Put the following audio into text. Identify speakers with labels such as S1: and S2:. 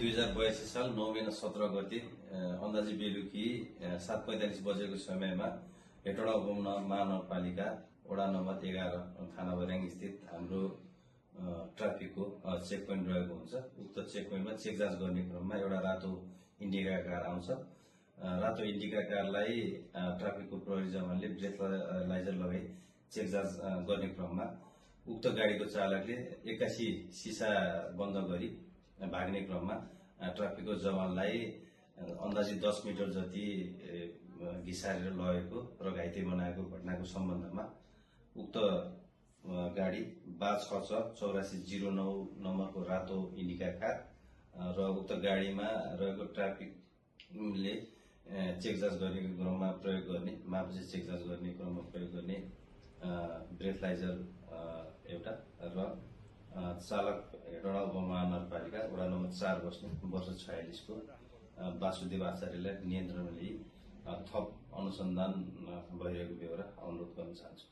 S1: 2082 साल 9 महिना 17 गते अन्दाजी बेलुकी 7:45 बजेको समयमा हेटौडा महानगरपालिका वडा नम्बर 11 थाना बर्याङ स्थित हाम्रो ट्राफिकको चेक पोइन्ट रहेको हुन्छ। उक्त चेक पोइन्टमा चेक जाँच गर्ने क्रममा एउटा रातो इन्डिका कार आउँछ। रातो इन्डिका कारलाई ट्राफिकको प्रहरी जवानले ब्रेथलाइजर लगाई चेक जाँच गर्ने क्रममा उक्त गाडीको चालकले एक्कासी सिसा बन्द गरी भाग्ने क्रममा ट्राफिकको जवानलाई अन्दाजी 10 मिटर जति घिसारेर लगेको र घाइते बनाएको घटनाको सम्बन्धमा उक्त गाडी बा 648409 नम्बरको रातो इन्डिका कार र उक्त गाडीमा रहेको ट्राफिकले चेक जाँच गर्ने क्रममा प्रयोग गर्ने मापची चेक जाँच गर्ने क्रममा प्रयोग गर्ने ब्रेथलाइजर एउटा र चालक हेटौडा उपमहानगरपालिका वडा नम्बर 4 बस्ने वर्ष 46 को वासुदेव आचार्यलाई नियन्त्रणमा लिई थप अनुसन्धान भइरहेको बेहोरा अनुरोध गर्न चाहन्छु।